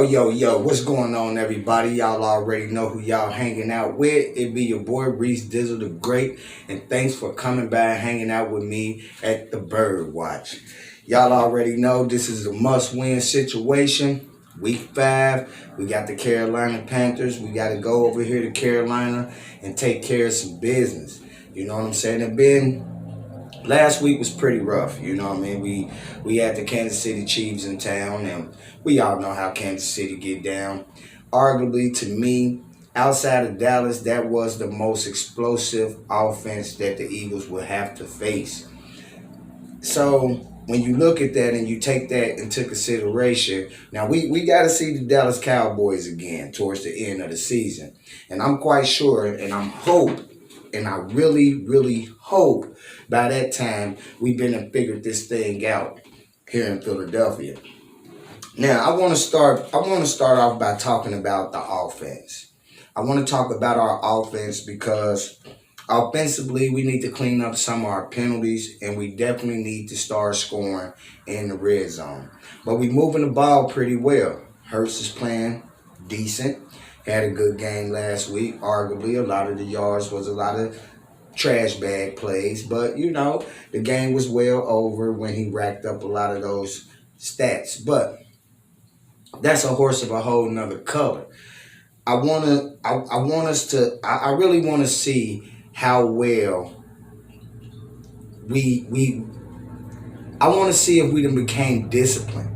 Yo, what's going on, everybody? Y'all already know who y'all hanging out with. It be your boy, Reese, Dizzal the Great, and thanks for coming by and hanging out with me at the Bird Watch. Y'all already know this is a must-win situation. Week 5, we got the Carolina Panthers. We got to go over here to Carolina and take care of some business. You know what I'm saying? Last week was pretty rough, you know what I mean? We had the Kansas City Chiefs in town, and we all know how Kansas City get down. Arguably, to me, outside of Dallas, that was the most explosive offense that the Eagles would have to face. So when you look at that and you take that into consideration, now we got to see the Dallas Cowboys again towards the end of the season. And I'm quite sure, and I really hope by that time we've been and figured this thing out here in Philadelphia. Now I want to start off by talking about the offense. I want to talk about our offense because offensively we need to clean up some of our penalties, and we definitely need to start scoring in the red zone. But we moving the ball pretty well. Hurts is playing decent. Had a good game last week. Arguably, a lot of the yards was a lot of trash bag plays. But, you know, the game was well over when he racked up a lot of those stats. But that's a horse of a whole nother color. I really want to see how well I want to see if we done became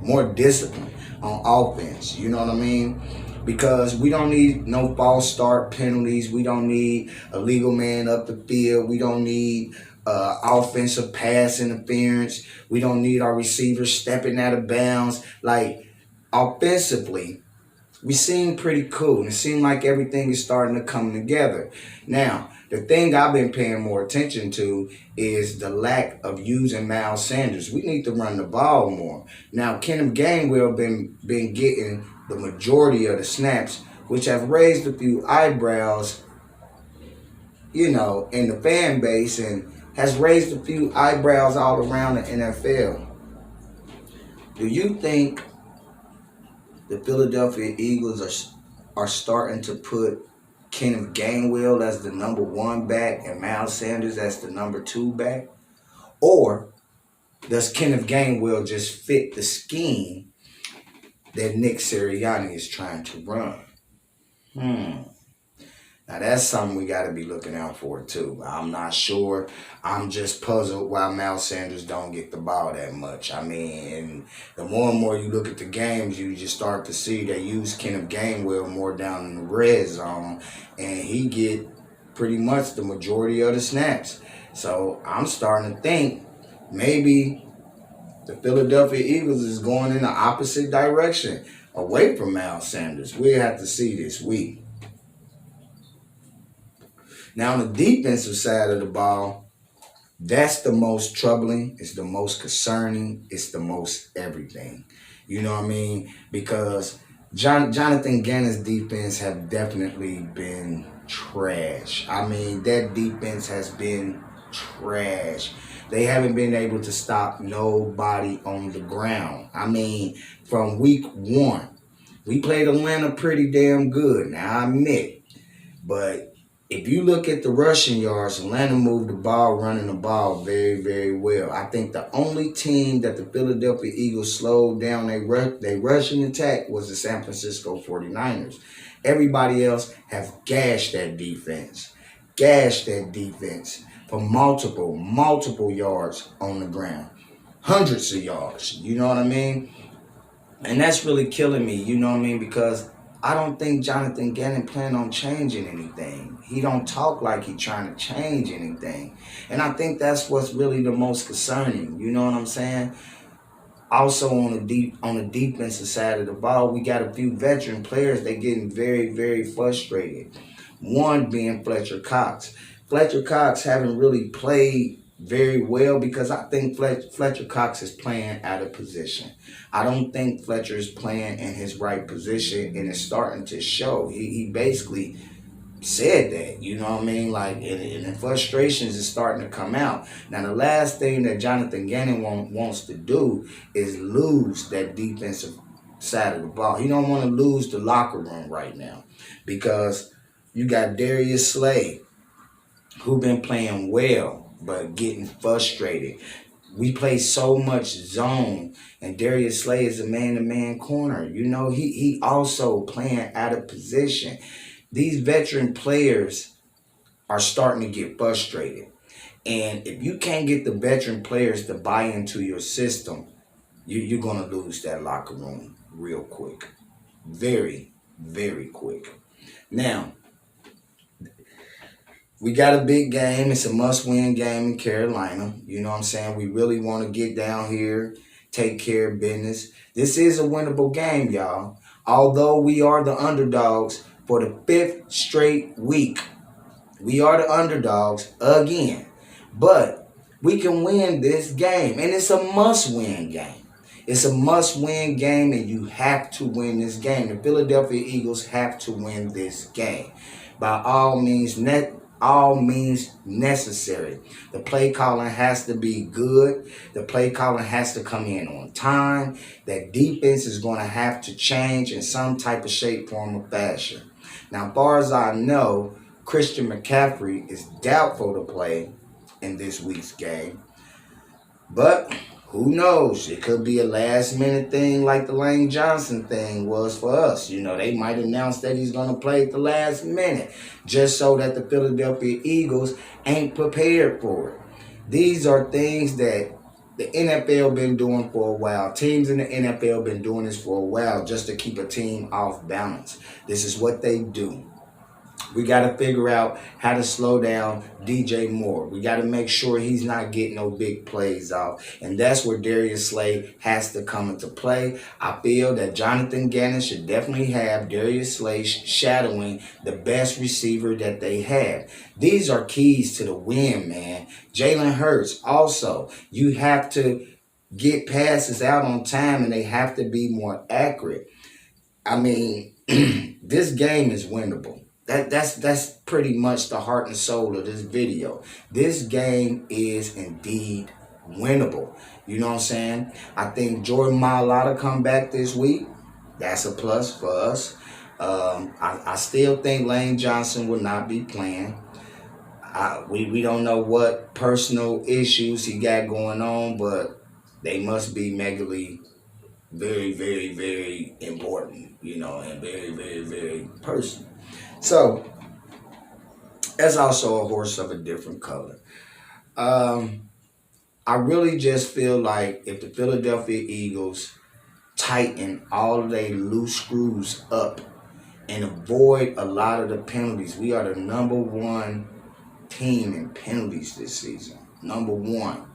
more disciplined on offense. You know what I mean? Because we don't need no false start penalties. We don't need a legal man up the field. We don't need offensive pass interference. We don't need our receivers stepping out of bounds. Like, offensively, we seem pretty cool. And it seems like everything is starting to come together. Now, the thing I've been paying more attention to is the lack of using Miles Sanders. We need to run the ball more. Now, Kenneth Gainwell been getting the majority of the snaps, which have raised a few eyebrows, you know, in the fan base, and has raised a few eyebrows all around the NFL. Do you think the Philadelphia Eagles are starting to put Kenneth Gainwell as the number 1 back and Miles Sanders as the number 2 back? Or does Kenneth Gainwell just fit the scheme that Nick Sirianni is trying to run? Now that's something we got to be looking out for too. I'm not sure. I'm just puzzled why Miles Sanders don't get the ball that much. I mean, and the more and more you look at the games, you just start to see they use Kenneth Gainwell more down in the red zone, and he get pretty much the majority of the snaps. So I'm starting to think maybe the Philadelphia Eagles is going in the opposite direction, away from Miles Sanders. We'll have to see this week. Now, on the defensive side of the ball, that's the most troubling. It's the most concerning. It's the most everything. You know what I mean? Because Jonathan Gannon's defense have definitely been trash. I mean, that defense has been trash. They haven't been able to stop nobody on the ground. I mean, from week 1, we played Atlanta pretty damn good. Now, I admit. But if you look at the rushing yards, Atlanta moved the ball, running the ball very, very well. I think the only team that the Philadelphia Eagles slowed down their rushing attack was the San Francisco 49ers. Everybody else have gashed that defense for multiple yards on the ground. Hundreds of yards, you know what I mean? And that's really killing me, you know what I mean? Because I don't think Jonathan Gannon planned on changing anything. He don't talk like he's trying to change anything. And I think that's what's really the most concerning. You know what I'm saying? Also on the defensive side of the ball, we got a few veteran players that getting very, very frustrated. One being Fletcher Cox. Fletcher Cox haven't really played very well because I think Fletcher Cox is playing out of position. I don't think Fletcher is playing in his right position, and it's starting to show. He basically said that, you know what I mean? Like, and the frustrations is starting to come out. Now, the last thing that Jonathan Gannon wants to do is lose that defensive side of the ball. He don't want to lose the locker room right now because you got Darius Slay, who been playing well but getting frustrated. We play so much zone, and Darius Slay is a man-to-man corner. You know, he also playing out of position. These veteran players are starting to get frustrated. And if you can't get the veteran players to buy into your system, you're going to lose that locker room real quick. Very, very quick. Now, we got a big game. It's a must-win game in Carolina. You know what I'm saying? We really want to get down here, take care of business. This is a winnable game, y'all. Although we are the underdogs for the 5th straight week. We are the underdogs again. But we can win this game. And it's a must-win game. It's a must-win game, and you have to win this game. The Philadelphia Eagles have to win this game. By all means necessary. The play calling has to be good. The play calling has to come in on time. That defense is going to have to change in some type of shape, form, or fashion. Now, as far as I know, Christian McCaffrey is doubtful to play in this week's game. But who knows? It could be a last-minute thing like the Lane Johnson thing was for us. You know, they might announce that he's going to play at the last minute just so that the Philadelphia Eagles ain't prepared for it. These are things that the NFL been doing for a while. Teams in the NFL been doing this for a while just to keep a team off balance. This is what they do. We got to figure out how to slow down DJ Moore. We got to make sure he's not getting no big plays off. And that's where Darius Slay has to come into play. I feel that Jonathan Gannon should definitely have Darius Slay shadowing the best receiver that they have. These are keys to the win, man. Jalen Hurts also. You have to get passes out on time, and they have to be more accurate. I mean, this game is winnable. That's pretty much the heart and soul of this video. This game is indeed winnable. You know what I'm saying? I think Jordan Mailata come back this week. That's a plus for us. I still think Lane Johnson will not be playing. We don't know what personal issues he got going on, but they must be megally very, very, very important, you know, and very, very, very personal. So, that's also a horse of a different color. I really just feel like if the Philadelphia Eagles tighten all of their loose screws up and avoid a lot of the penalties, we are the #1 team in penalties this season. #1.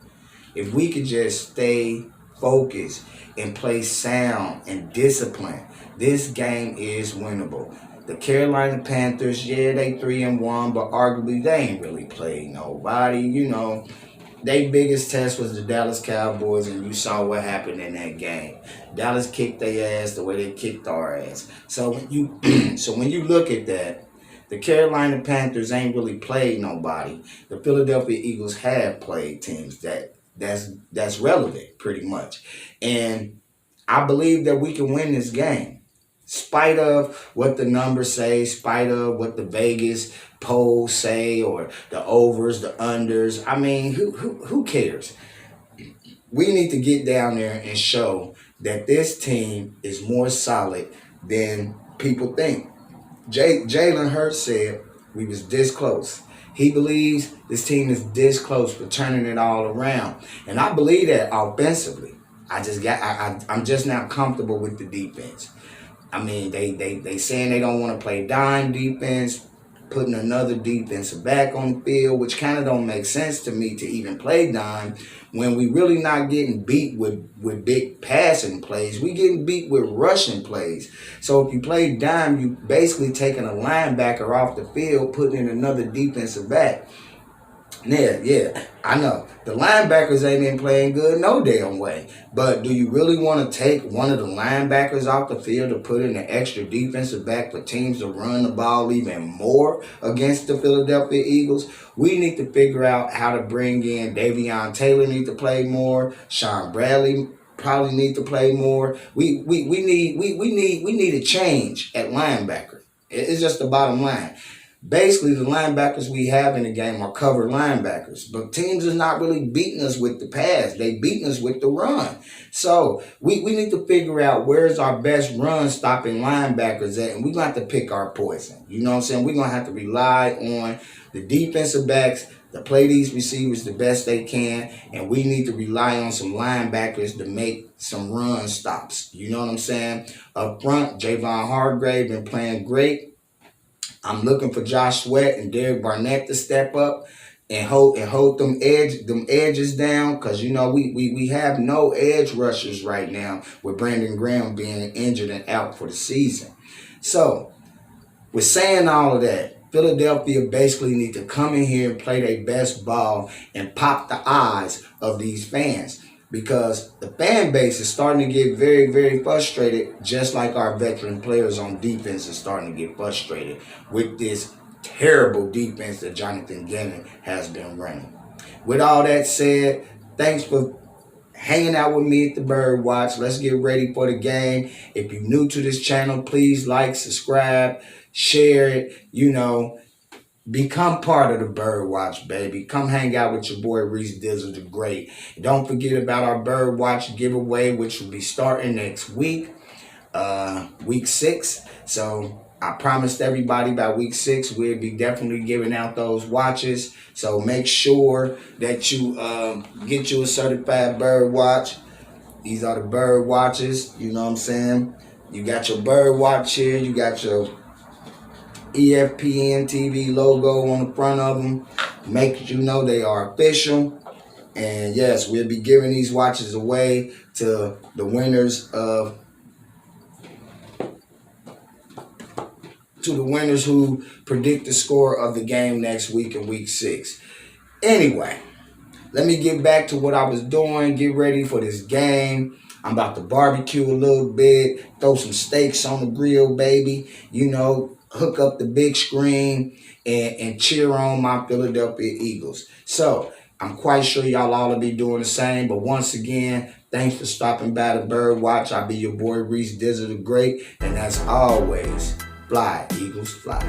If we could just stay focused and play sound and discipline, this game is winnable. The Carolina Panthers, yeah, they 3-1, but arguably they ain't really played nobody. You know, their biggest test was the Dallas Cowboys, and you saw what happened in that game. Dallas kicked their ass the way they kicked our ass. So when you look at that, the Carolina Panthers ain't really played nobody. The Philadelphia Eagles have played teams that's relevant pretty much, and I believe that we can win this game. Spite of what the numbers say, spite of what the Vegas polls say, or the overs, the unders. I mean, who cares? We need to get down there and show that this team is more solid than people think. Jalen Hurts said we was this close. He believes this team is this close for turning it all around. And I believe that offensively. I'm just not comfortable with the defense. I mean, they saying they don't want to play dime defense, putting another defensive back on the field, which kind of don't make sense to me to even play dime when we really not getting beat with big passing plays. We getting beat with rushing plays. So if you play dime, you basically taking a linebacker off the field, putting in another defensive back. Yeah, I know. The linebackers ain't been playing good no damn way. But do you really want to take one of the linebackers off the field to put in an extra defensive back for teams to run the ball even more against the Philadelphia Eagles? We need to figure out how to bring in Davion Taylor need to play more. Sean Bradley probably need to play more. We need a change at linebacker. It's just the bottom line. Basically, the linebackers we have in the game are covered linebackers, but teams is not really beating us with the pass. They beating us with the run. So we need to figure out where's our best run stopping linebackers at, and we're going to have to pick our poison. You know what I'm saying? We're going to have to rely on the defensive backs to play these receivers the best they can, and we need to rely on some linebackers to make some run stops. You know what I'm saying? Up front, Javon Hargrave been playing great. I'm looking for Josh Sweat and Derek Barnett to step up and hold them edges down, because you know we have no edge rushers right now with Brandon Graham being injured and out for the season. So with saying all of that, Philadelphia basically need to come in here and play their best ball and pop the eyes of these fans, because the fan base is starting to get very, very frustrated, just like our veteran players on defense is starting to get frustrated with this terrible defense that Jonathan Gannon has been running. With all that said, thanks for hanging out with me at the Bird Watch. Let's get ready for the game. If you're new to this channel, please like, subscribe, share it, you know. Become part of the Bird Watch, baby. Come hang out with your boy Reese Dizzal the Great. Don't forget about our Bird Watch giveaway, which will be starting next week, week 6. So I promised everybody by week 6 we'll be definitely giving out those watches. So make sure that you get you a certified Bird Watch. These are the Bird Watches. You know what I'm saying? You got your Bird Watch here. You got your ESPN TV logo on the front of them. Make you know they are official. And yes, we'll be giving these watches away to the winners who predict the score of the game next week in week 6. Anyway, let me get back to what I was doing. Get ready for this game. I'm about to barbecue a little bit, throw some steaks on the grill, baby. You know, hook up the big screen and cheer on my Philadelphia Eagles. So I'm quite sure y'all all will be doing the same. But once again, thanks for stopping by the Bird Watch. I'll be your boy Reese Dizzal the Great. And as always, fly, Eagles, fly.